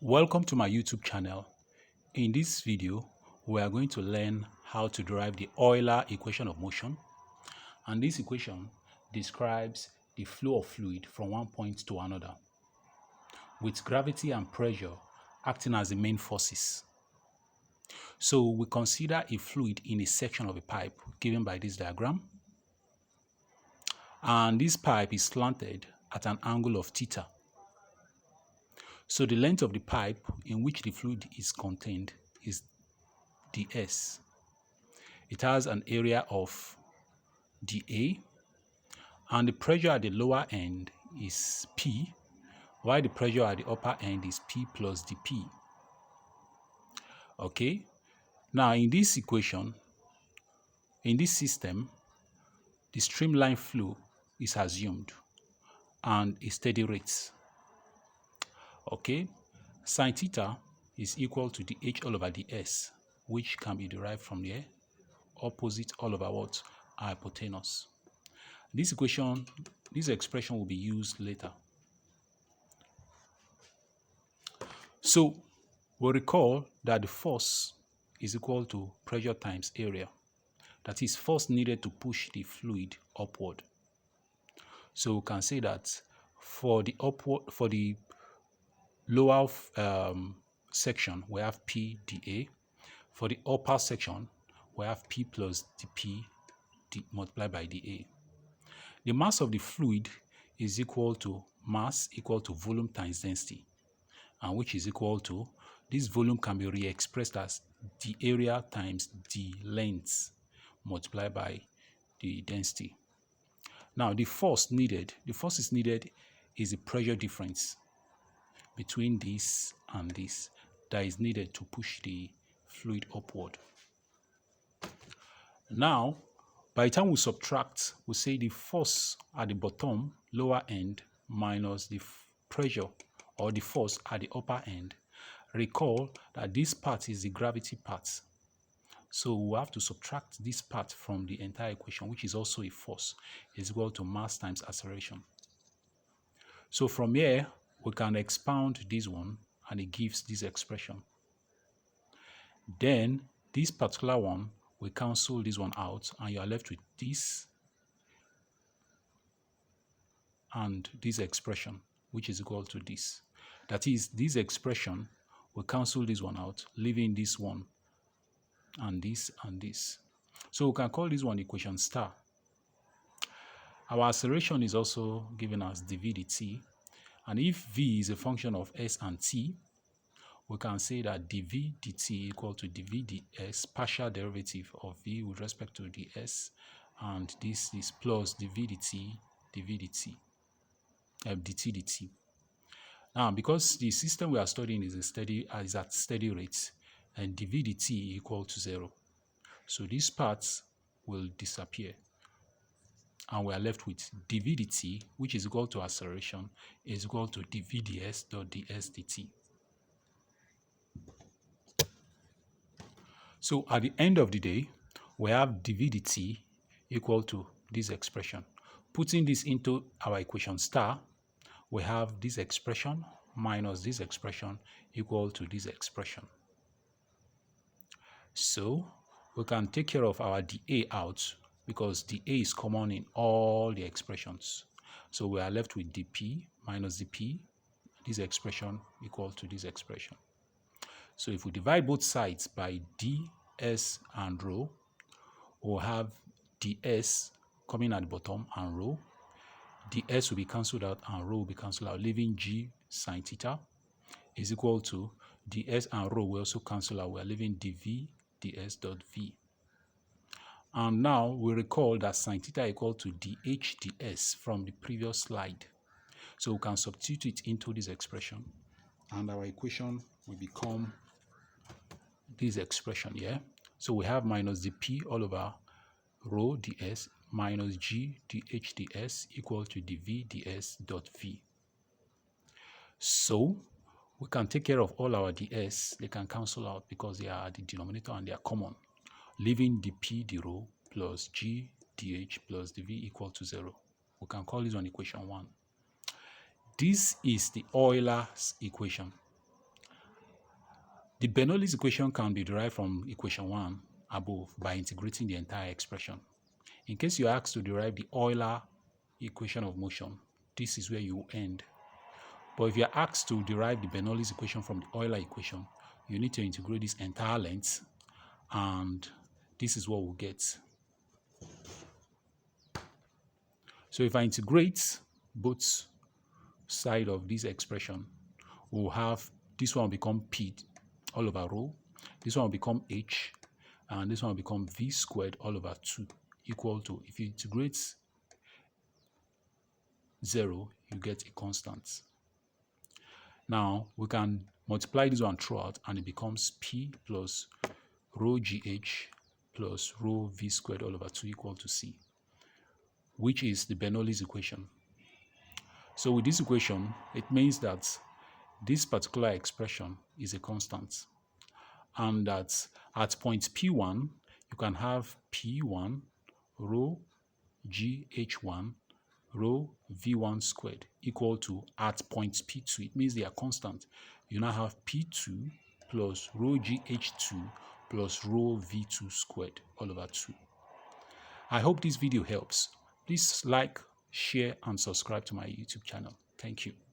Welcome to my YouTube channel. In this video, we are going to learn how to derive the Euler equation of motion. And this equation describes the flow of fluid from one point to another, with gravity and pressure acting as the main forces. So we consider a fluid in a section of a pipe given by this diagram. And this pipe is slanted at an angle of theta. So the length of the pipe in which the fluid is contained is ds. It has an area of dA, and the pressure at the lower end is P, while the pressure at the upper end is P plus dP. Okay, now in this equation, in this system, the streamline flow is assumed and a steady rate. Okay, sine theta is equal to the h all over ds, which can be derived from here, opposite all over what? Hypotenuse. This expression will be used later. So we'll recall that the force is equal to pressure times area. That is force needed to push the fluid upward. So we can say that for the lower section, we have P dA. For the upper section, we have P plus dP multiplied by dA. The mass of the fluid is equal to mass equal to volume times density, and which is equal to, this volume can be re-expressed as the area times the length multiplied by the density. Now the force is needed is the pressure difference between this and this that is needed to push the fluid upward. Now, by the time we subtract, we say the force at the bottom, lower end, minus the pressure or the force at the upper end. Recall that this part is the gravity part. So we have to subtract this part from the entire equation, which is also a force, is equal to mass times acceleration. So from here, we can expound this one, and it gives this expression. Then this particular one, we cancel this one out, and you are left with this and this expression, which is equal to this. That is, this expression, we cancel this one out, leaving this one and this and this. So we can call this one equation star. Our acceleration is also given as dv dt, and if v is a function of s and t, we can say that dv dt equal to dv ds, partial derivative of v with respect to ds, and this is plus dv dt dt. Now, because the system we are studying is at steady rates, and dv dt equal to 0, so this part will disappear, and we are left with dv dt, which is equal to acceleration, is equal to dv ds dot ds dt. So at the end of the day, we have dv dt equal to this expression. Putting this into our equation star, we have this expression minus this expression equal to this expression. So we can take care of our dA out, because dA is common in all the expressions. So we are left with dP minus dP, this expression equal to this expression. So if we divide both sides by ds and rho, we'll have ds coming at the bottom and rho. ds will be cancelled out and rho will be cancelled out, leaving g sine theta is equal to ds and rho will also cancel out. We are leaving dv ds dot v. And now we recall that sine theta equal to dh ds from the previous slide. So we can substitute it into this expression, and our equation will become this expression here. So we have minus dp all over rho ds minus g dh ds equal to dv ds dot v. So we can take care of all our ds. They can cancel out because they are the denominator and they are common, leaving dp d rho plus g dh plus dv equal to 0. We can call this one equation 1. This is the Euler's equation. The Bernoulli's equation can be derived from equation 1 above by integrating the entire expression. In case you are asked to derive the Euler equation of motion, this is where you end. But if you are asked to derive the Bernoulli's equation from the Euler equation, you need to integrate this entire length, and this is what we'll get. So if I integrate both sides of this expression, we'll have this one will become P all over rho, this one will become H, and this one will become V squared all over 2 equal to, if you integrate 0, you get a constant. Now we can multiply this one throughout and it becomes P plus rho GH plus rho V squared all over 2 equal to C, which is the Bernoulli's equation. So with this equation, it means that this particular expression is a constant, and that at point P1, you can have P1 rho GH1 rho V1 squared equal to, at point P2, it means they are constant. You now have P2 plus rho GH2 plus rho V2 squared all over 2. I hope this video helps. Please like, share, and subscribe to my YouTube channel. Thank you.